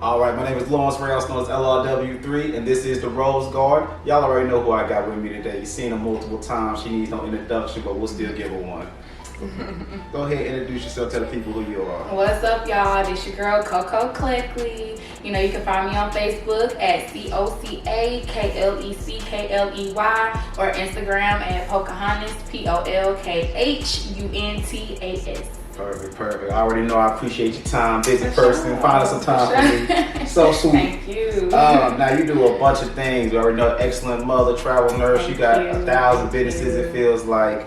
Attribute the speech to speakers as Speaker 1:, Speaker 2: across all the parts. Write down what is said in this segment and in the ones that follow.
Speaker 1: All right, my name is Lawrence Ray, also known as LRW3, and this is the Rose Guard. Y'all already know who I got with me today. You've seen her multiple times. She needs no introduction, but we'll still give her one. Go ahead, introduce yourself, tell the people who you are.
Speaker 2: What's up, y'all? This your girl, Coca Kleckley. You know, you can find me on Facebook at COCAKLECKLEY or Instagram at Pocahontas, POLKHUNTAS.
Speaker 1: Perfect. I already know I appreciate your time. Busy person, find some time for me. So sweet.
Speaker 2: Thank you.
Speaker 1: Now you do a bunch of things. You already know, excellent mother, travel nurse. You got 1,000 businesses, it feels like.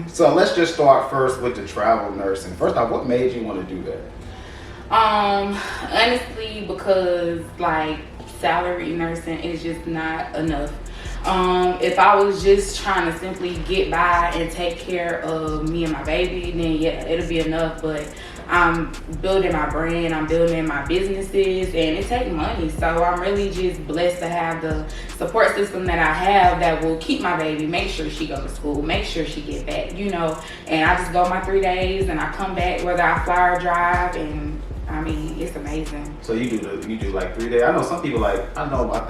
Speaker 1: So let's just start first with the travel nursing. First off, what made you want to do that?
Speaker 2: Honestly, because like salary nursing is just not enough. If I was just trying to simply get by and take care of me and my baby, then yeah, it'll be enough. But I'm building my brand, I'm building my businesses, and it takes money. So I'm really just blessed to have the support system that I have that will keep my baby, make sure she go to school, make sure she get back, you know. And I just go my 3 days and I come back whether I fly or drive, and I mean, it's amazing.
Speaker 1: So you do like 3 days. I know some people I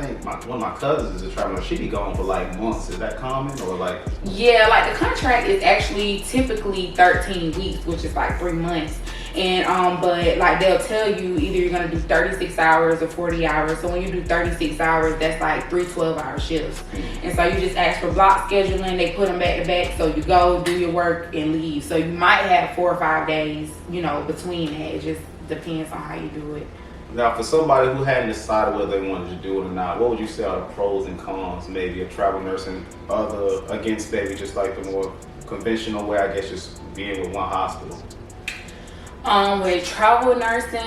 Speaker 1: think one of my cousins is a traveler. She be gone for like months. Is that common or like?
Speaker 2: Yeah, like the contract is actually typically 13 weeks, which is like 3 months. And but like they'll tell you either you're gonna do 36 hours or 40 hours. So when you do 36 hours, that's like 3 12-hour shifts. And so you just ask for block scheduling. They put them back to back. So you go do your work and leave. So you might have 4 or 5 days, you know, between that. It just depends on how you do it.
Speaker 1: Now, for somebody who hadn't decided whether they wanted to do it or not, what would you say are the pros and cons, maybe, of travel nursing, against maybe just like the more conventional way, I guess, just being with one hospital?
Speaker 2: With travel nursing,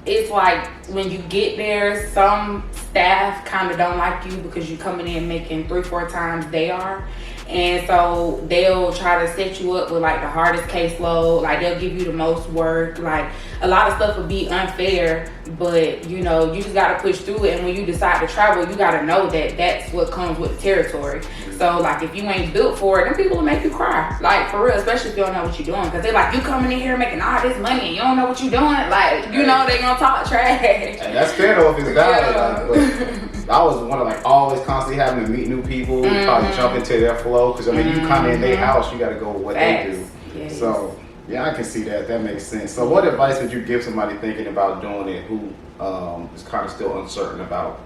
Speaker 2: it's like when you get there, some staff kind of don't like you because you're coming in making 3-4 times they are. And so they'll try to set you up with like the hardest caseload, like they'll give you the most work, like a lot of stuff would be unfair, but you know, you just gotta push through it. And when you decide to travel, you gotta know that that's what comes with the territory. So like if you ain't built for it, then people will make you cry, like for real, especially if you don't know what you're doing, because they're like, you coming in here making all this money and you don't know what you're doing, like you know they gonna talk trash.
Speaker 1: And that's fair though if it's a guy. Yeah. I was one of like always constantly having to meet new people, probably jump into their flow, because I mean you come in their house, you got to go with what they do. Yes. So yeah, I can see that. That makes sense. So what advice would you give somebody thinking about doing it who is kind of still uncertain about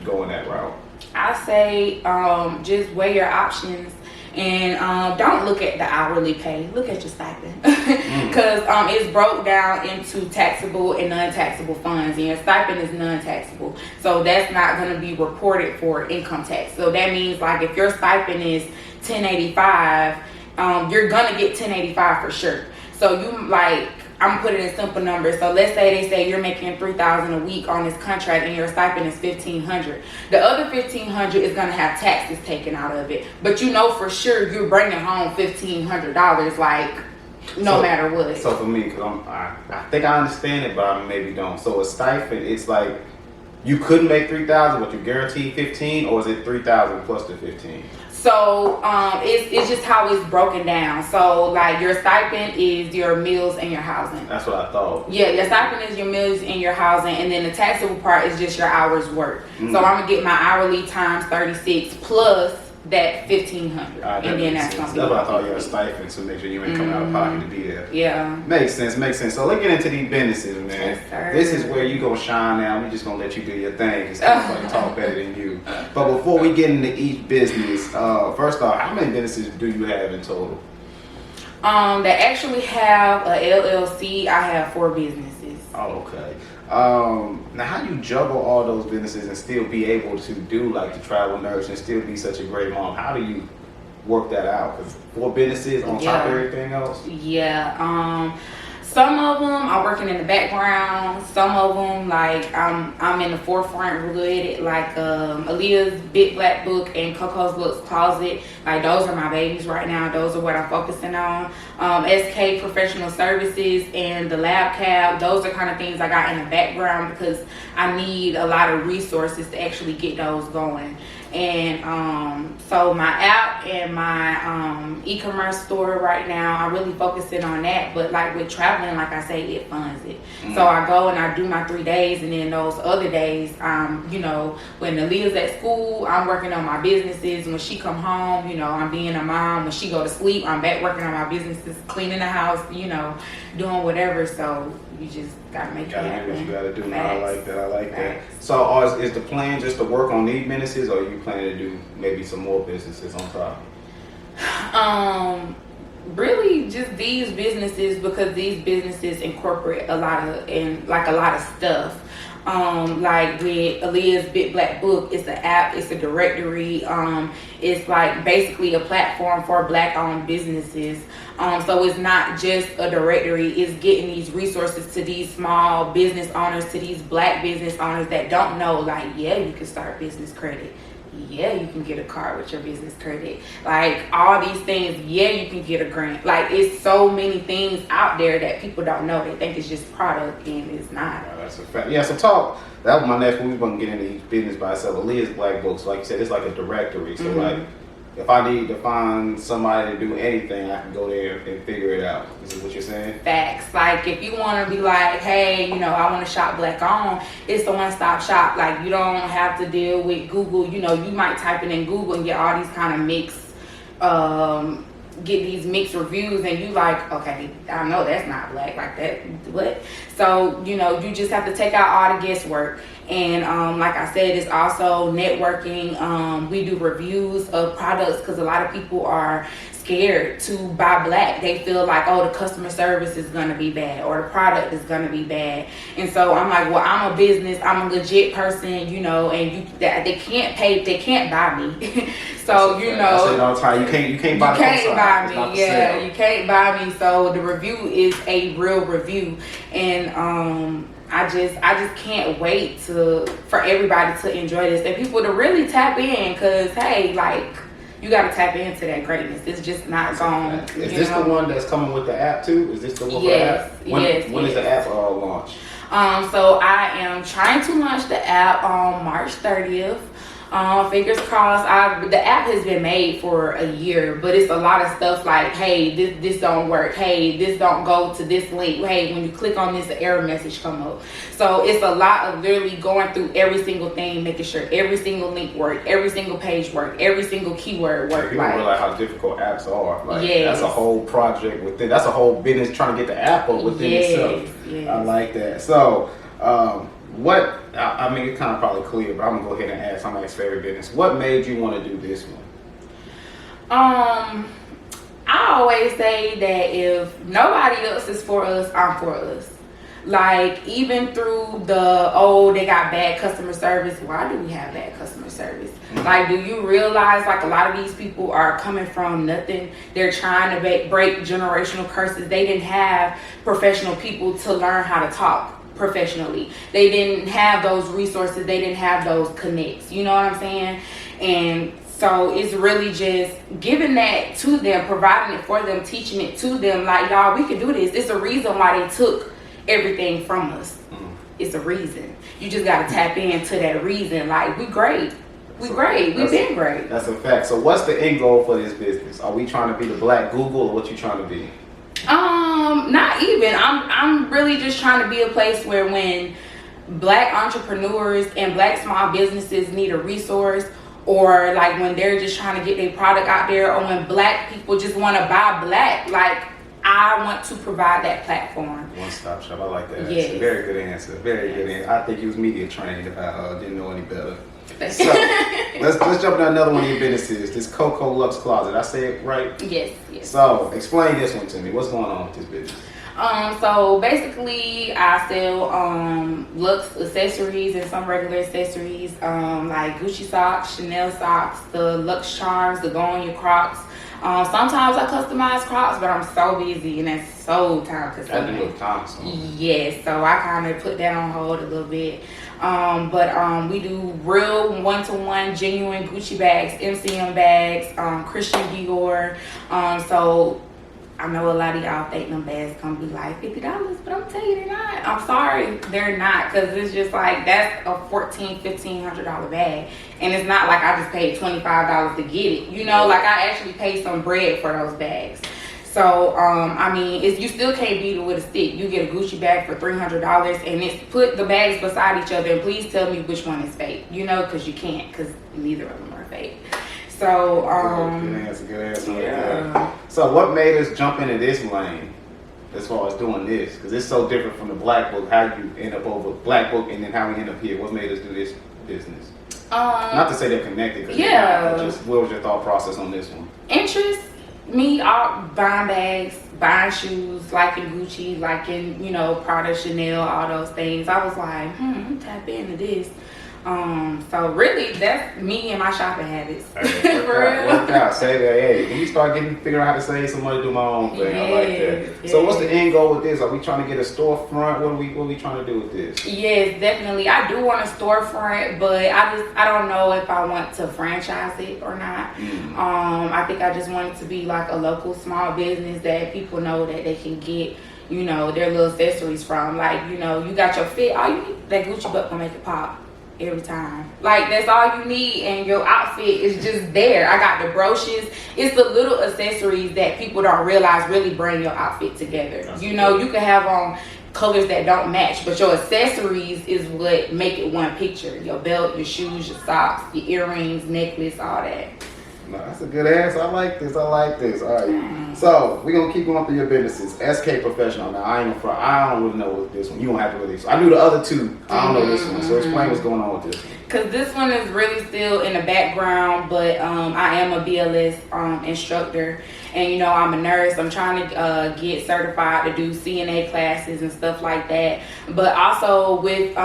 Speaker 1: going that route?
Speaker 2: I say just weigh your options. And don't look at the hourly pay. Look at your stipend, because it's broke down into taxable and non-taxable funds, and your stipend is non-taxable, so that's not going to be reported for income tax. So that means like if your stipend is $10.85, you're gonna get $10.85 for sure. So you like, I'm putting in simple numbers. So let's say they say you're making $3,000 a week on this contract and your stipend is $1,500. The other $1,500 is gonna have taxes taken out of it, but you know for sure you're bringing home $1,500, like no matter what.
Speaker 1: So for me, because I think I understand it, but I maybe don't. So a stipend, it's like you couldn't make $3,000, but you guaranteed $15,000, or is it $3,000 plus the $15,000?
Speaker 2: So it's just how it's broken down. So like your stipend is your meals and your housing.
Speaker 1: That's what I thought.
Speaker 2: Yeah, your stipend is your meals and your housing, and then the taxable part is just your hours worked. So I'm gonna get my hourly times 36 plus that $1,500, and then that's gonna be.
Speaker 1: That's what I thought. You had a stipend to make sure you ain't coming out of pocket to be there.
Speaker 2: Yeah.
Speaker 1: Makes sense. So let's get into these businesses, man.
Speaker 2: Yes, sir.
Speaker 1: This is where you gonna shine now. We just gonna let you do your thing. Cause somebody talk better than you. But before we get into each business, first off, how many businesses do you have in total?
Speaker 2: They actually have a LLC. I have 4 businesses.
Speaker 1: Oh, okay. Now how do you juggle all those businesses and still be able to do like the travel nurse and still be such a great mom? How do you work that out? Because 4 businesses on top of everything else?
Speaker 2: Yeah. Some of them are working in the background. Some of them, like I'm in the forefront with it. Like Aaliyah's Big Black Book and Coco's Looks Closet. Like those are my babies right now. Those are what I'm focusing on. SK Professional Services and the Lab Cab. Those are kind of things I got in the background because I need a lot of resources to actually get those going. And so my app and my e-commerce store right now, I'm really focusing on that. But like with traveling, like I say, it funds it. So I go and I do my 3 days, and then those other days, you know, when Aaliyah's at school, I'm working on my businesses. When she come home, you know, I'm being a mom. When she go to sleep, I'm back working on my businesses, cleaning the house, you know, doing whatever. So you just gotta make it happen.
Speaker 1: Do what you gotta do. No, I like that. I like that. So is the plan just to work on these businesses, or are you planning to do maybe some more businesses on top?
Speaker 2: Really just these businesses, because these businesses incorporate a lot of stuff. Like with Aaliyah's Big Black Book, it's an app, it's a directory, it's like basically a platform for Black owned businesses. So it's not just a directory, it's getting these resources to these small business owners, to these Black business owners that don't know, like, yeah, you can start business credit. Yeah, you can get a card with your business credit. Like all these things, yeah, you can get a grant. Like it's so many things out there that people don't know. They think it's just product, and it's not.
Speaker 1: Yeah, that's a fact. Yeah, so that was my next one. We were going to get into each business by itself. Aaliyah's Black Books, like you said, it's like a directory. So like, if I need to find somebody to do anything, I can go there and figure it out. Is this what you're saying?
Speaker 2: Facts. Like if you want to be like, hey, you know, I want to shop Black owned, it's the one-stop shop. Like you don't have to deal with Google. You know, you might type it in Google and get all these kind of mixed reviews, and you like, okay, I know that's not Black, like that, what? So, you know, you just have to take out all the guesswork. And like I said, it's also networking. We do reviews of products, because a lot of people are scared to buy Black. They feel like, oh, the customer service is going to be bad, or the product is going to be bad. And so I'm like, well, I'm a business, I'm a legit person, you know, and they can't buy me. So, you know,
Speaker 1: I say it all the time. You can't buy
Speaker 2: me. Yeah, you can't buy me. So the review is a real review. And I just can't wait for everybody to enjoy this and people to really tap in, because hey, like, you got to tap into that greatness. It's just not gone.
Speaker 1: Is this the one that's coming with the app too? Is this the one for the app? When is the app launch?
Speaker 2: So I am trying to launch the app on March 30th. Fingers crossed. The app has been made for a year, but it's a lot of stuff like, hey, this don't work. Hey, this don't go to this link. Hey, when you click on this, the error message come up. So it's a lot of literally going through every single thing, making sure every single link work, every single page work, every single keyword work.
Speaker 1: You don't realize how difficult apps are. Like, that's a whole project within. That's a whole business trying to get the app up within itself.
Speaker 2: Yes.
Speaker 1: I like that. So, I mean, it's kind of probably clear, but I'm gonna go ahead and ask. I'm gonna ask for every business. What made you want to do this one?
Speaker 2: I always say that if nobody else is for us, I'm for us. Like, even through they got bad customer service. Why do we have bad customer service? Like, do you realize, like, a lot of these people are coming from nothing. They're trying to break generational curses. They didn't have professional people to learn how to talk professionally. They didn't have those resources. They didn't have those connects. You know what I'm saying? And so it's really just giving that to them, providing it for them, teaching it to them. Like, y'all, we can do this. It's a reason why they took everything from us. It's a reason. You just got to tap into that reason. Like, we great. We've been great.
Speaker 1: That's a fact. So what's the end goal for this business? Are we trying to be the Black Google, or what you trying to be?
Speaker 2: Not even. I'm really just trying to be a place where when Black entrepreneurs and Black small businesses need a resource, or like when they're just trying to get their product out there, or when Black people just want to buy Black, like, I want to provide that platform.
Speaker 1: One-stop shop. I like that.
Speaker 2: Yes.
Speaker 1: Very good answer. Very good answer. I think you was media trained if I didn't know any better. So let's jump into another one of your businesses. This Coca Lux Closet. I say it right?
Speaker 2: Yes.
Speaker 1: So explain this one to me. What's going on with this business?
Speaker 2: So basically I sell Lux accessories and some regular accessories, like Gucci socks, Chanel socks, the Lux charms that go on your Crocs. Sometimes I customize Crocs, but I'm so busy and that's so time consuming.
Speaker 1: That look time.
Speaker 2: Yes, so I kind of put that on hold a little bit. But we do real one-to-one genuine Gucci bags, MCM bags, Christian Dior. So I know a lot of y'all think them bags gonna be like $50, but I'm telling you they're not. I'm sorry. sorry, they're not, because it's just like that's a $1,400-$1,500 bag, and it's not like I just paid $25 to get it. You know, like I actually paid some bread for those bags. So I mean, you still can't beat it with a stick. You get a Gucci bag for $300, and it's put the bags beside each other, and please tell me which one is fake. You know, because you can't, because neither of them are fake. So
Speaker 1: good answer. Yeah. So what made us jump into this lane as far as doing this? Because it's so different from the Black Book. How you end up over Black Book, and then how we end up here. What made us do this business? Not to say they're connected.
Speaker 2: Yeah.
Speaker 1: Just what was your thought process on this one?
Speaker 2: Interest. Me, buying bags, buying shoes, liking Gucci, liking, you know, Prada, Chanel, all those things. I was like, tap into this. So really, that's me and my shopping habits.
Speaker 1: Hey, work out. Say that. Hey, when you start figuring out how to save some money, do my own thing.
Speaker 2: Yes,
Speaker 1: I like that.
Speaker 2: yes.
Speaker 1: So what's the end goal with this? Are we trying to get a storefront? What are we trying to do with this?
Speaker 2: Yes, definitely. I do want a storefront, but I don't know if I want to franchise it or not. I think I just want it to be like a local small business that people know that they can get, you know, their little accessories from. Like, you know, you got your fit, all you need, that Gucci butt gonna make it pop every time. Like, that's all you need, and your outfit is just there. I got the brooches. It's the little accessories that people don't realize really bring your outfit together. That's you know, you can have on colors that don't match, but your accessories is what make it one picture. Your belt, your shoes, your socks, your earrings, necklace, all that.
Speaker 1: No, that's a good answer. I like this. All right. So we're gonna keep going through your businesses. SK Professional. Now I don't really know what this one. You don't have to really. I knew the other two. I don't know this one. So explain what's going on with this one.
Speaker 2: Cause this one is really still in the background, but I am a BLS instructor, and you know I'm a nurse. I'm trying to get certified to do CNA classes and stuff like that. But also with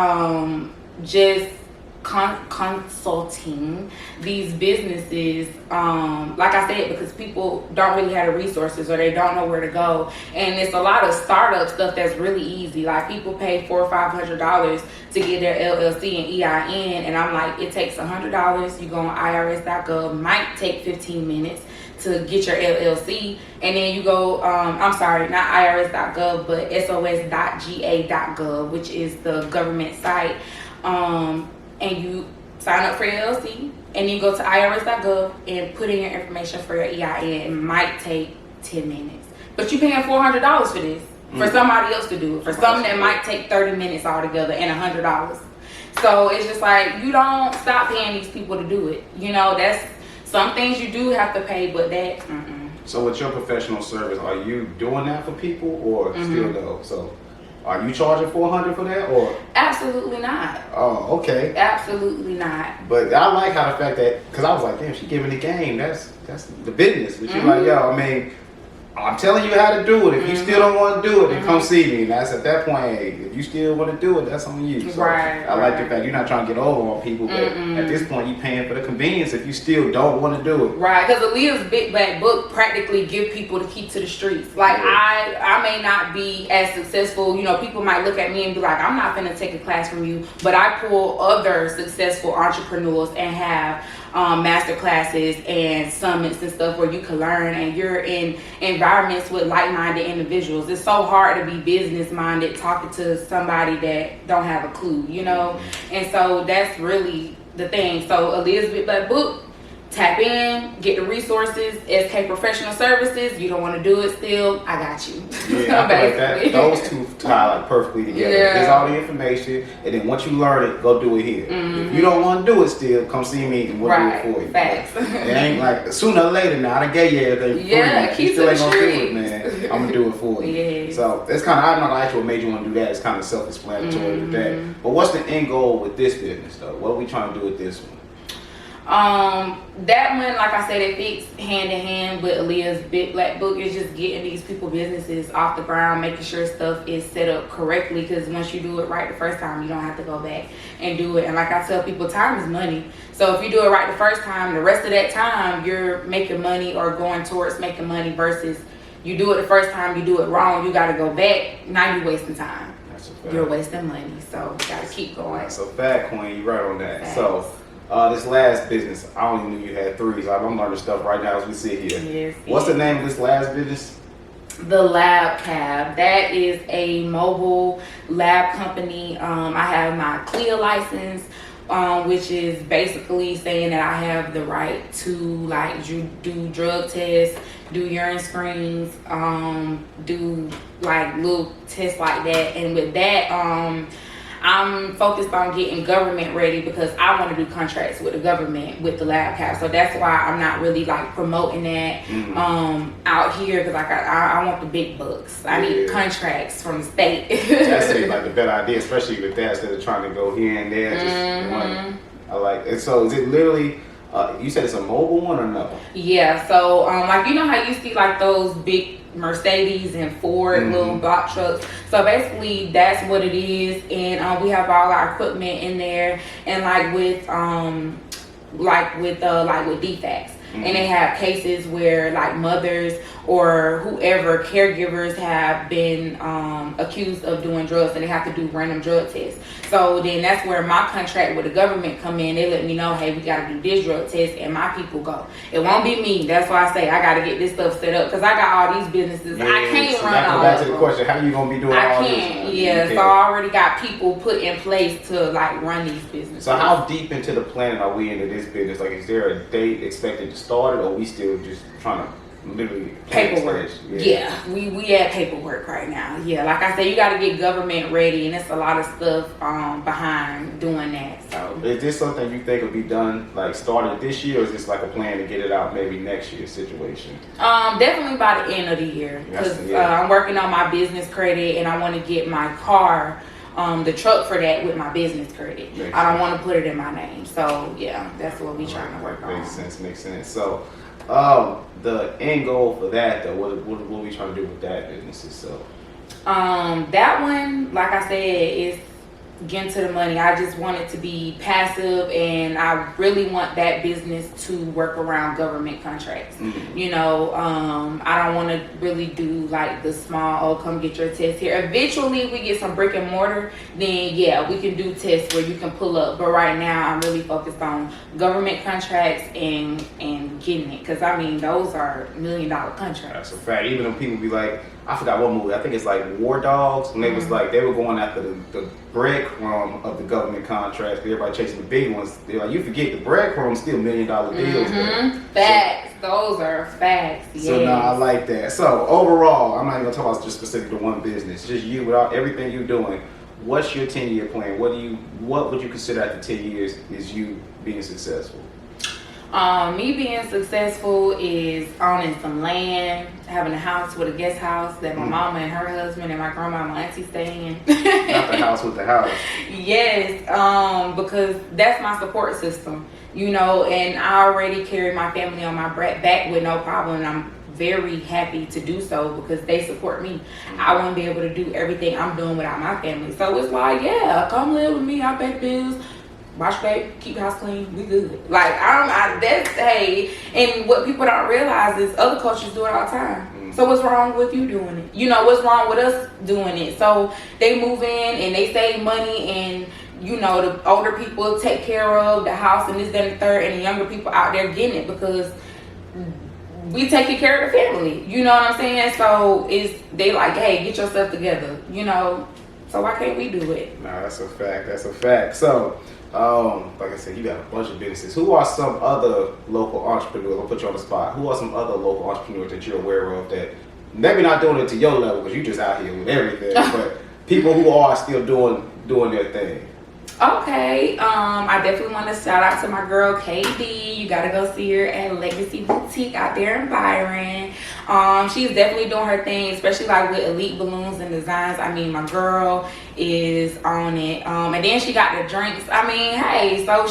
Speaker 2: just consulting these businesses, like I said, because people don't really have the resources or they don't know where to go, and it's a lot of startup stuff that's really easy. Like people pay $400 or $500 to get their LLC and EIN, and I'm like, it takes $100. You go on IRS.gov, might take 15 minutes to get your LLC, and then you go, I'm sorry, not IRS.gov, but sos.ga.gov, which is the government site. And you sign up for your LLC, and you go to irs.gov and put in your information for your EIN. It might take 10 minutes. But you're paying $400 for this, for somebody else to do it, for something that might take 30 minutes altogether and $100. So it's just like, you don't stop paying these people to do it. You know, that's some things you do have to pay, but that,
Speaker 1: So with your professional service, are you doing that for people or still no? So are you charging $400 for that, or?
Speaker 2: Absolutely not.
Speaker 1: Oh, okay.
Speaker 2: Absolutely not.
Speaker 1: But I like how the fact that, because I was like, damn, she giving the game. That's the business. But you're like, yo, I mean, I'm telling you how to do it. If you still don't want to do it, then come see me. And that's at that point, hey, if you still want to do it, that's on you. So I like the fact you're not trying to get over on people, but at this point, you're paying for the convenience if you still don't want to do it.
Speaker 2: Right, because Aaliyah's Big Black Book practically give people the key to the streets. Like, I may not be as successful. You know, people might look at me and be like, I'm not going to take a class from you, but I pull other successful entrepreneurs and have master classes and summits and stuff where you can learn, and you're in environments with like-minded individuals. It's so hard to be business-minded talking to somebody that don't have a clue, you know? And so that's really the thing. So Elizabeth Black Book, tap in, get the resources. SK Professional Services, you don't want to do it still, I got you.
Speaker 1: Yeah, I feel like that, those two tie like perfectly together.
Speaker 2: Yeah.
Speaker 1: There's all the information, and then once you learn it, go do it here. If you don't want to do it still, come see me and we'll do it for you.
Speaker 2: Facts.
Speaker 1: It ain't like sooner or later now, I done gave you everything free.
Speaker 2: Yeah, keep
Speaker 1: you still
Speaker 2: it
Speaker 1: ain't gonna
Speaker 2: free.
Speaker 1: do it, man. I'm gonna do it for you.
Speaker 2: Yes.
Speaker 1: So it's kind of, I'm not gonna ask you what made you want to do that. It's kind of self-explanatory with that. But what's the end goal with this business though? What are we trying to do with this one?
Speaker 2: That one, like I said, it fits hand in hand with Aaliyah's Big Black Book. Is just getting these people businesses off the ground, making sure stuff is set up correctly, because once you do it right the first time, you don't have to go back and do it. And like I tell people, time is money. So if you do it right the first time, the rest of that time you're making money or going towards making money, versus you do it the first time, you do it wrong, you got to go back, now you're wasting time.
Speaker 1: That's a fact.
Speaker 2: You're wasting money, so you got to keep going.
Speaker 1: That's a fact, Queen. You're right on that.
Speaker 2: Facts.
Speaker 1: So this last business, I don't even know you had three, so I'm learning stuff right now as we sit here.
Speaker 2: Yes,
Speaker 1: What's the name of this last business?
Speaker 2: The Lab Cab. That is a mobile lab company. I have my CLIA license, which is basically saying that I have the right to like do drug tests, do urine screens, do like little tests like that. And with that, I'm focused on getting government ready because I want to do contracts with the government with the Lab Cap. So that's why I'm not really like promoting that out here, because like I want the big bucks. I need contracts from the state.
Speaker 1: That seems like the better idea, especially with that, instead of trying to go here and there. Just money. I like it. So is it literally? You said it's a mobile one or no?
Speaker 2: Yeah. So like you know how you see like those big Mercedes and Ford little box trucks. So basically that's what it is, and we have all our equipment in there, and like with defects. And they have cases where like mothers or whoever caregivers have been accused of doing drugs, and they have to do random drug tests. So then that's where my contract with the government come in. They let me know, hey, we got to do this drug test, and my people go. It won't be me. That's why I say I got to get this stuff set up, because I got all these businesses. I can't run all of them.
Speaker 1: Back to the question, how you gonna be doing all this? I
Speaker 2: can't. Yeah, so I already got people put in place to like run these businesses.
Speaker 1: So how deep into the planning are we into this business? Like, is there a date expected to start it, or we still just trying to literally
Speaker 2: paperwork? Yeah, we at paperwork right now. Yeah, like I said, you got to get government ready, and it's a lot of stuff behind doing that. So
Speaker 1: is this something you think will be done like started this year, or is this like a plan to get it out maybe next year situation?
Speaker 2: Definitely by the end of the year, because I'm working on my business credit, and I want to get my car, the truck for that with my business credit. I don't want to put it in my name. So yeah, that's what we trying to work on.
Speaker 1: Makes sense. So the end goal for that though, what are we trying to do with that business itself?
Speaker 2: That one, like I said, is getting to the money. I just want it to be passive, and I really want that business to work around government contracts. You know, I don't want to really do like the small, come get your test here. Eventually we get some brick and mortar, then yeah, we can do tests where you can pull up. But right now I'm really focused on government contracts and getting it, because I mean those are $1 million contracts.
Speaker 1: That's a fact. Even when people be like, I forgot what movie, I think it's like War Dogs, when they was like, they were going after the breadcrumb of the government contracts, everybody chasing the big ones. They're like, you forget the breadcrumb's still $1 million deals.
Speaker 2: Facts. Those are facts. Yes.
Speaker 1: So no, I like that. So overall, I'm not even gonna talk about just specific to one business, just you, without everything you're doing. What's your 10-year plan? What would you consider after 10 years is you being successful?
Speaker 2: Me being successful is owning some land, having a house with a guest house that my mama and her husband and my grandma and my auntie stay in.
Speaker 1: Not the house with the house.
Speaker 2: Yes, because that's my support system, you know, and I already carry my family on my back with no problem, and I'm very happy to do so because they support me. I wouldn't be able to do everything I'm doing without my family. So it's like, yeah, come live with me, I pay bills, wash baby, keep the house clean, we good. Like hey, and what people don't realize is other cultures do it all the time. So what's wrong with you doing it? You know, what's wrong with us doing it? So they move in and they save money, and you know, the older people take care of the house and this, that, and the third, and the younger people out there getting it because we taking care of the family. You know what I'm saying? So they like, hey, get yourself together, you know. So why can't we do it?
Speaker 1: Nah, that's a fact. So like I said, you got a bunch of businesses. Who are some other local entrepreneurs? I'll put you on the spot. Who are some other local entrepreneurs that you're aware of that maybe not doing it to your level because you just out here with everything, but people who are still doing their thing?
Speaker 2: Okay, I definitely want to shout out to my girl KD. You gotta go see her at Legacy Boutique out there in Byron. She's definitely doing her thing, especially like with elite balloons and designs. I mean, my girl is on it. And then she got the drinks. I mean, hey, so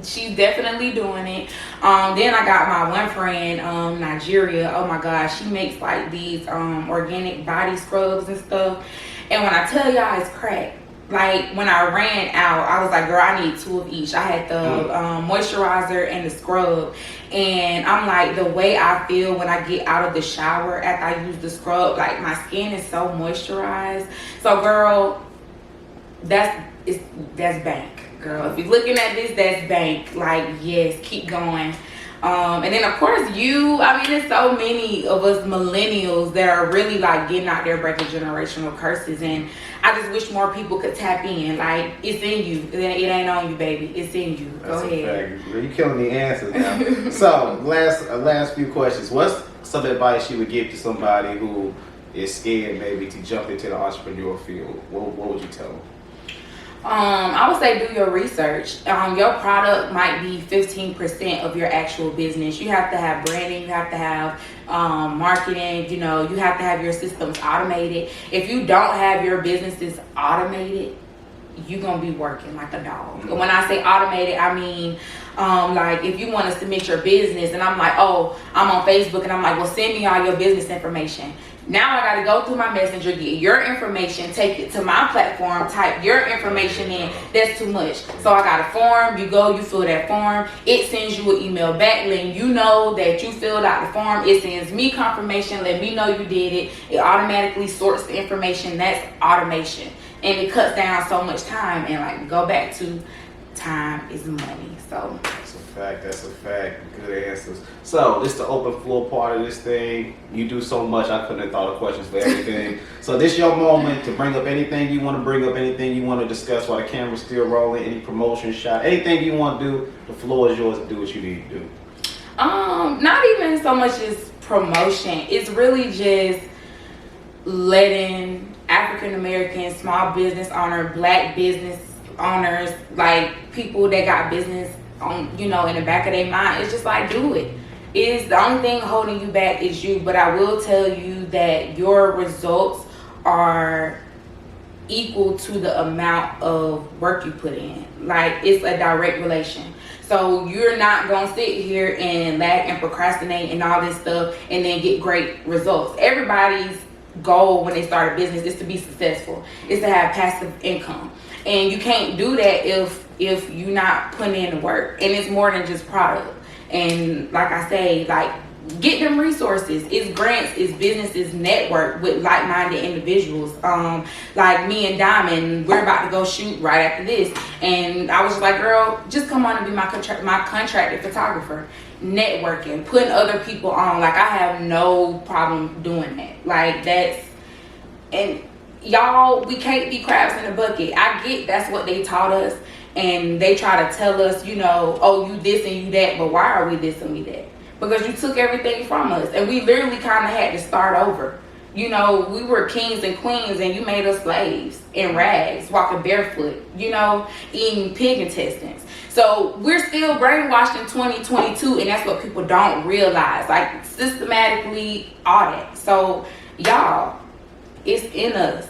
Speaker 2: she's definitely doing it. Then I got my one friend, Nigeria. Oh my gosh, she makes like these organic body scrubs and stuff. And when I tell y'all, it's crack. Like when I ran out, I was like, girl, I need 2 of each. I had the moisturizer and the scrub, and I'm like, the way I feel when I get out of the shower after I use the scrub, like my skin is so moisturized. So girl, that's bank, girl. If you're looking at this, that's bank. Like, yes, keep going. And then of course there's so many of us millennials that are really like getting out there breaking generational curses, and I just wish more people could tap in. Like, it's in you. It ain't on you, baby. It's in you. Go ahead.
Speaker 1: You're killing the answers now. So, last few questions. What's some advice you would give to somebody who is scared maybe to jump into the entrepreneur field? What would you tell them?
Speaker 2: I would say do your research. Your product might be 15% of your actual business. You have to have branding. You have to have marketing. You have to have your systems automated. If you don't have your businesses automated, you're going to be working like a dog. And when I say automated, I mean, like if you want to submit your business and I'm like, oh, I'm on Facebook, and I'm like, well, send me all your business information. Now I got to go through my messenger, get your information, take it to my platform, type your information in. That's too much. So I got a form. You go, you fill that form. It sends you an email back letting you know that you filled out the form. It sends me confirmation, let me know you did it. It automatically sorts the information. That's automation. And it cuts down so much time. And like, go back to time is money. So
Speaker 1: That's a fact. Good answers. So this is the open floor part of this thing. You do so much, I couldn't have thought of questions for everything. So this is your moment to bring up anything you want to bring up, anything you want to discuss while the camera's still rolling, any promotion shot, anything you want to do. The floor is yours to do what you need to do.
Speaker 2: Not even so much as promotion. It's really just letting African American small business owner, black business owners, like people that got business on, in the back of their mind, it's just like, do it. It's the only thing holding you back is you. But I will tell you that your results are equal to the amount of work you put in. Like, it's a direct relation. So you're not gonna sit here and lag and procrastinate and all this stuff and then get great results. Everybody's goal when they start a business is to be successful, is to have passive income. And you can't do that if you're not putting in the work. And it's more than just product. And like I say, like, get them resources. It's grants, it's businesses, network with like-minded individuals. Like me and Diamond, we're about to go shoot right after this. And I was just like, girl, just come on and be my contracted photographer. Networking, putting other people on. Like, I have no problem doing that. Like, and y'all, we can't be crabs in a bucket. I get that's what they taught us. And they try to tell us, oh, you this and you that. But why are we this and we that? Because you took everything from us. And we literally kind of had to start over. We were kings and queens and you made us slaves in rags, walking barefoot, eating pig intestines. So we're still brainwashed in 2022, and that's what people don't realize. Like, systematically, all that. So, y'all, it's in us,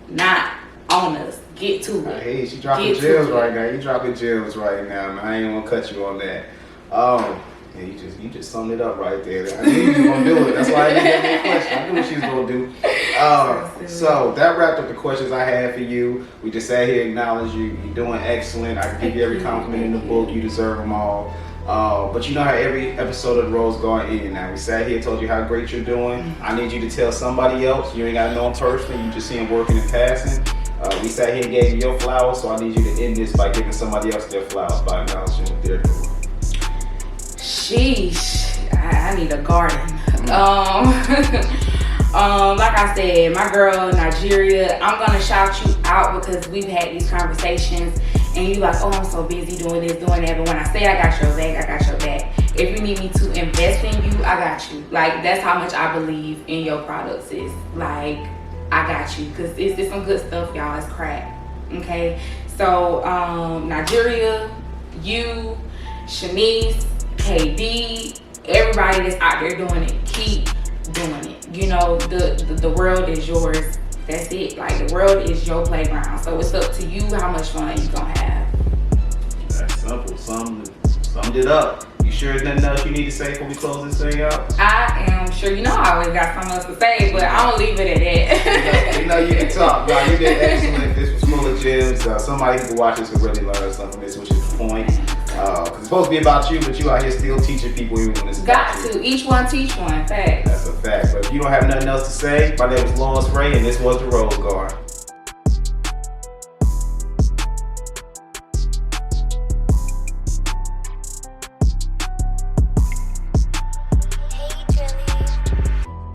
Speaker 2: not on us. Get to it.
Speaker 1: Hey, she dropping gems right now. You dropping gems right now, man. I ain't gonna cut you on that. Yeah, you just summed it up right there. I knew you was gonna do it. That's why I didn't have any question. I knew what she was gonna do. So that wrapped up the questions I had for you. We just sat here, acknowledge you. You're doing excellent. I can give you every compliment in the book. You deserve them all. But you know how every episode of The Rose Garden ended now. We sat here, told you how great you're doing. I need you to tell somebody else. You ain't got to know them personally. You just see them working and passing. We sat here and gave you your flowers, so I need you to end this by giving somebody else their flowers by acknowledging what they're doing.
Speaker 2: Sheesh, I need a garden. Like I said, my girl in Nigeria, I'm gonna shout you out because we've had these conversations and you like, oh, I'm so busy doing this, doing that. But when I say I got your back, I got your back. If you need me to invest in you, I got you. Like, that's how much I believe in your products. Is like, I got you, because it's some good stuff, y'all. It's crap. Okay, so Nigeria, you, Shanice, KD, everybody that's out there doing it, keep doing it. The world is yours. That's it. Like, the world is your playground. So it's up to you how much fun you gonna have.
Speaker 1: That's simple. Summed it up. You sure there's nothing else you need to say before we close this thing out?
Speaker 2: I am sure. I always got something else to say, but I'm gonna leave it at that.
Speaker 1: You can talk. No, you did excellent. This was full of gems. Somebody who can watch this could really learn something from this, which is the point. Because it's supposed to be about you, but you out here still teaching people even when it's about you.
Speaker 2: Got to. Each one teach one. Fact.
Speaker 1: That's a fact. But if you don't have nothing else to say, my name is Lawrence Ray, and this was The Rose Garden.